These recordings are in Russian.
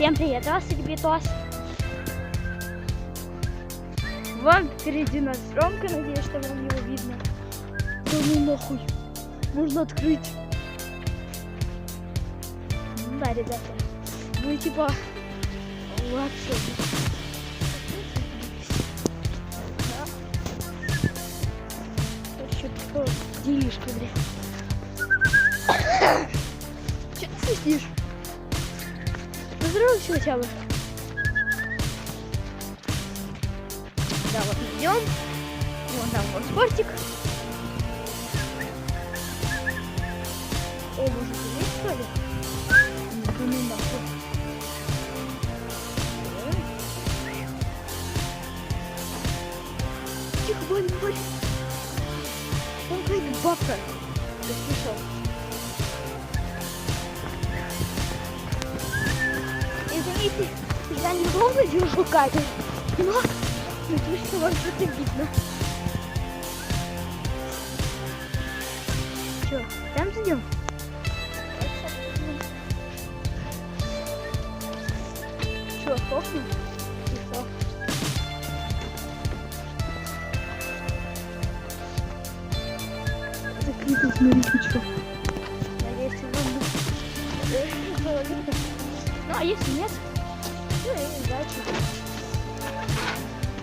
Всем привет, вас ребятос. Вон впереди нас Ромка, надеюсь, что вам его видно. Да ну нахуй, можно открыть. Да, ребята, ну типа вообще. Короче, такое делишка, блин. Че ты свистишь? Поздоровайся хотя бы. Да, вот мы идем. Вон там вот спортик. О, может есть, что ли? Ну, не нахуй. Тихо, Ваня, Ваня. Он какая-то бабка. Ты слышал? Извините, я неудобно держу камеру, но надеюсь, что вам что-то видно. Че, там зайдем? Че, хлопнем? Тихо. Закрыто, смотрите, что. Надеюсь, вам было видно. Ну, а если нет, ну, я не знаю, что.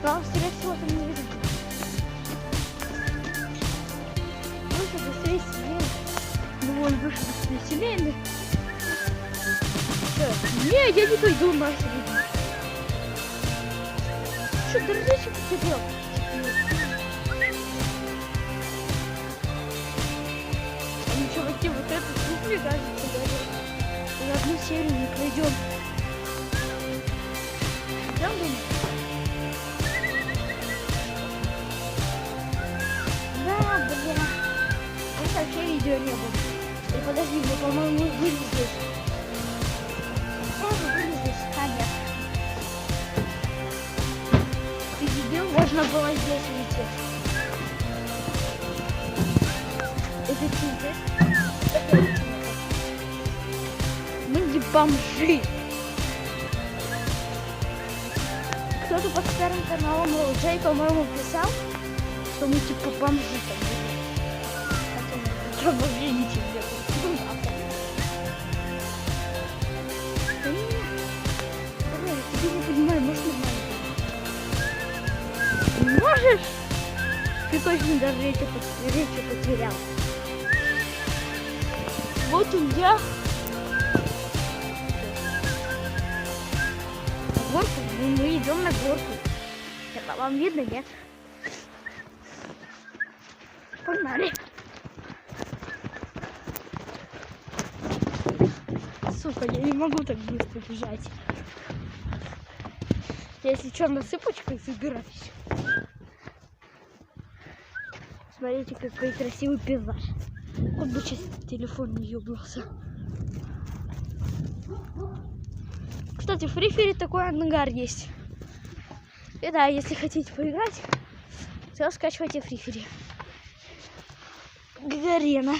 Но, скорее всего, там не видно. Выше быстрее, сильнее. Ну, вон, выше быстрее, сильнее. Что? Не, я не пойду, Мася, видно. Что, дорожечек потерял? А ничего, чуваки, вот этот звук, мне кажется, даже на одну серию не пройдем. Идем, думаю? Да, блин. Это вообще видео не было. И подожди, мы, по-моему, были здесь. Мы были здесь. А, нет. Ты дебил, можно было здесь уйти. Это чудо. Мы не бомжи. Кто-то по старым каналам Джей, по-моему, писал, что мы типа бомжи там были. Что вы видите где-то? Да не, я тебе не понимаю, можешь нормально? Можешь? Ты точно даже речи потерял. Вот он я. Горку, мы идем на горку. Это вам видно, нет? Погнали. Сука, я не могу так быстро бежать. Я, если что, на цыпочках забираюсь. Смотрите, какой красивый пейзаж. Хоть бы сейчас телефон не ёбнулся. Кстати, в Фрифере такой ангар есть. И да, если хотите поиграть, то скачивайте Фрифере. Гагарина.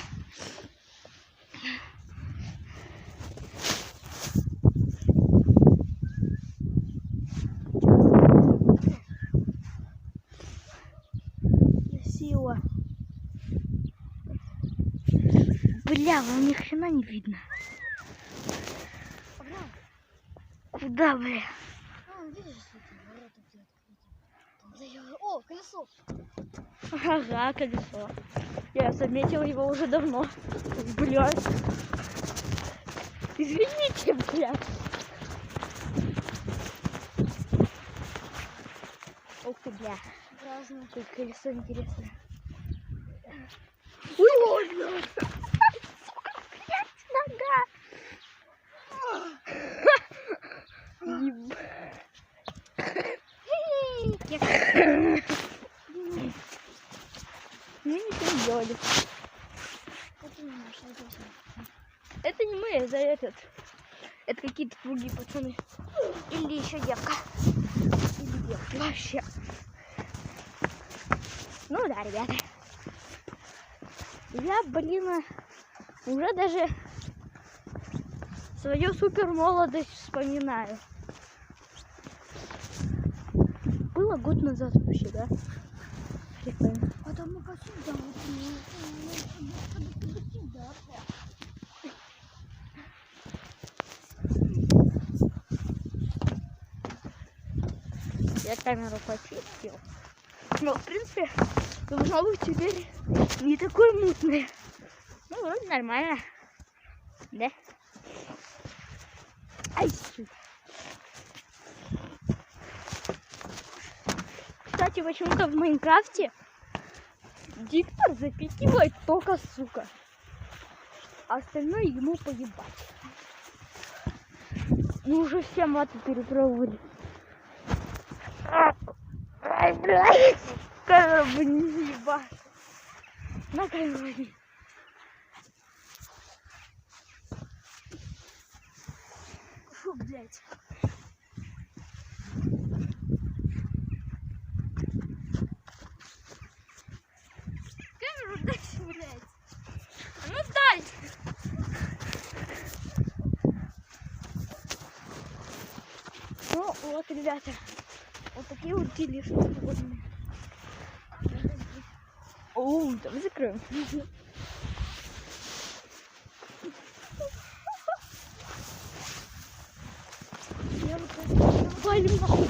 Красиво. Бля, вам ни хрена не видно. Куда, бля? О, колесо! Ага, колесо. Я заметила его уже давно. Блядь. Извините, блядь. Ух ты, бля. Разное. Тут колесо интересное. Ой, блядь! Сука, блядь, нога! Мы ничего не делали. Это не мы, это этот. Это какие-то другие пацаны. Или еще девка. Или девка. Вообще. Ну да, ребята. Я, блин, уже даже свою супер молодость вспоминаю. Было год назад вообще, да? Прикольно. А там магазин, да, вот сюда. Я камеру почистил. Но, в принципе, должно быть теперь не такой мутный. Ну, вроде нормально. Да? Ай, сука. Кстати, почему-то в Майнкрафте диктор запикивает только, сука. А остальное ему поебать. Ну, уже все маты перепробовали. Ай, блядь. Камеру бы не заебать. На камеру не. Фу, блядь. Камеру дальше, блядь. А ну дальше. Ну вот, ребята. Вот такие вот делишки сегодня. О, давай закроем. Я вот это валю нахуй.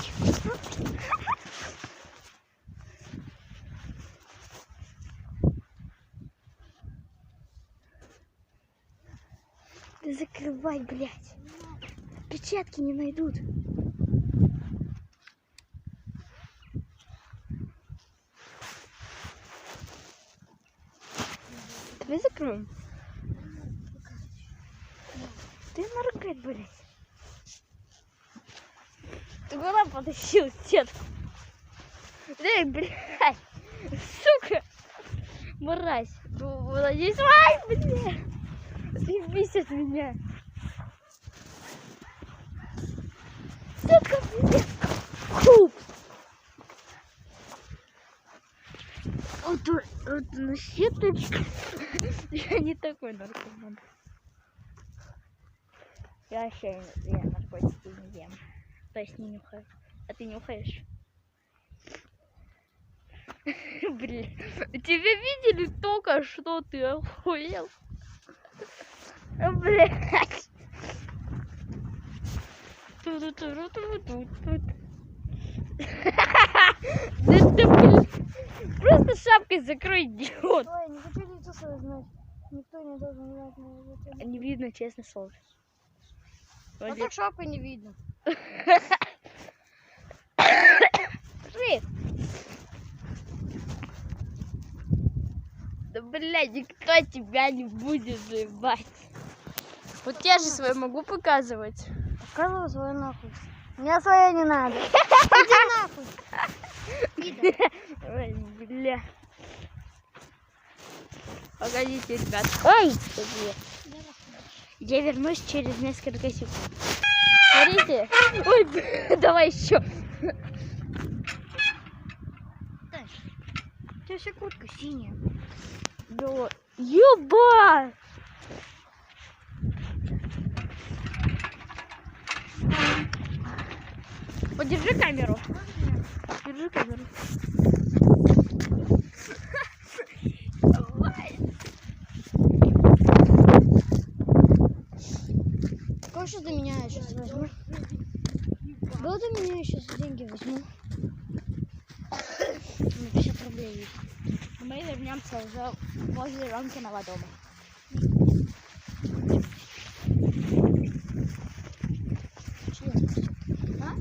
Да закрывай, блядь. Печатки не найдут. Давай закроем. Ты наркать, блядь. Ты куда потащил сетку? Эй, блядь. Сука. Мразь. Вот здесь. Ай, блядь. Ты бесит меня. Сетка, блядь. Хуп. Вот на сеточку. Я не такой наркоман. Я вообще наркотики не ем. То есть не нюхаю. А ты нюхаешь? Блин. Тебя видели только что, ты охуел? Блять. Да ты, блин. Просто шапкой закрой, идиот. Ой, не хочу лицо свое знать. Никто не должен знать моего лица. Не видно, честно слово. А так шапкой не видно. Пошли. Да, блядь, никто тебя не будет заебать. Вот я же свое могу показывать. Показывай свое нахуй. Мне свое не надо. Иди нахуй. Пидор. Ой, бля. Погодите, ребят. Ой! Я вернусь через несколько секунд. Смотрите. Ой, давай еще. У тебя вся куртка синяя. Да. Ёба! Подержи камеру. Держи камеру. Хочешь, за меня я сейчас возьму? Да, за меня я сейчас деньги возьму. 50 рублей есть. Мы вернемся уже возле Ронкиного дома. А?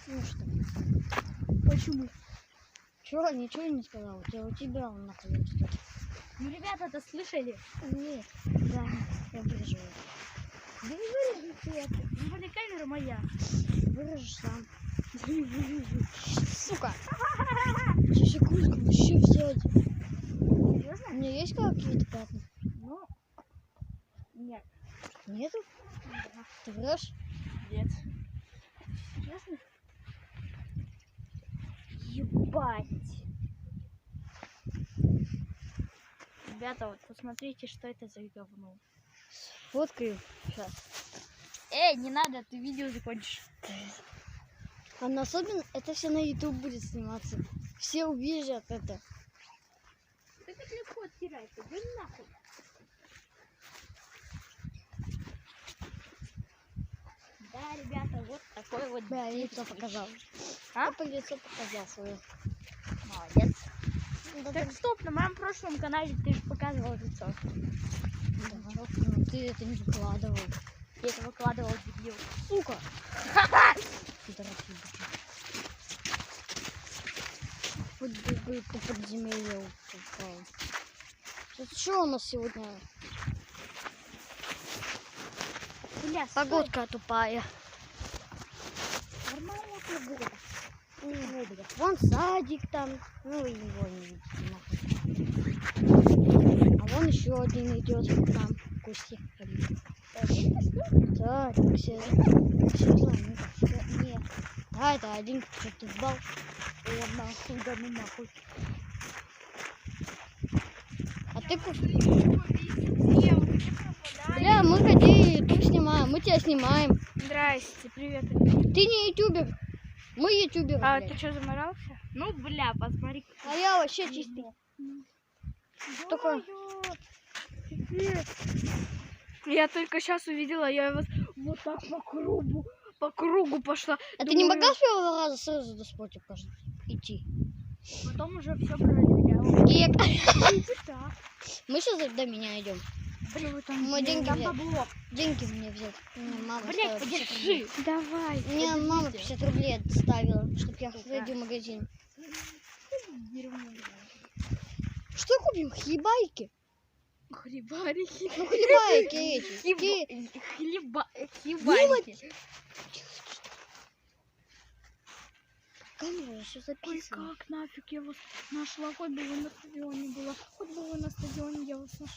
Ну что? Почему? Чего? Ничего не сказал. У тебя он нахуй растет. Ну, ребята-то слышали? Нет. Да, я вырежу. Да не вырежи ты это. Ну, блин, камера моя. Вырежешь сам. Да не вырежу. Сука. Сейчас секундку, еще взять. Серьезно? У меня есть какие-то пятна? Ну, нет. Нету? Да. Ты врешь? Нет. Серьезно? Ебать. Ребята, вот посмотрите, что это за говно. Фоткаю. Сейчас. Эй, не надо, ты видео закончишь. А особенно это все на YouTube будет сниматься. Все увидят это. Ты так легко стирается, да нахуй. Да, ребята, вот такой вот. Да, лицо показал. А? Папа лицо показал свое. Молодец. Да, Так, стоп, на моем прошлом канале ты же показывал лицо. да. Ну, ты это не выкладывал. Я это выкладывал, дебил. Сука! Пидорасы, хоть бы ты подземелье упал. Это что у нас сегодня? Бля, Погодка тупая. нормальная погода. Вон садик там. Ну и его не видите, нахуй. А вон еще один идет там в кусте. Да, так все знаем. Нет. Да, это один что-то сбал. О, нахуй, да ну нахуй. А ты Бля, мы ходи, YouTube снимаем, мы тебя снимаем. Здрасте, привет. Ты не ютубер. Мы ютуберы. А блядь. ты что, заморался? Ну, бля, посмотри. А я вообще чистый. Такой. Я только сейчас увидела, я вас вот так по кругу пошла. А ты не Думаю, могла с первого раза сразу до спорта идти? Потом уже все проверяла. Кек. Так. Мы сейчас до меня идем. Блин, вы там Мы деньги там взяли. бабло. Деньги мне взять. Мне мама Блять, оставила 50 подержи. рублей. Давай. Мне мама 50 рублей отставила, чтобы я ходил в магазин. Что купим? Хлебайки? Хлебарики. Ну хлебайки эти. Хлебарики. Камера все Ой, записывает. как нафиг я вас нашла, хоть бы вы на стадионе была, хоть бы вы на стадионе я вас нашла.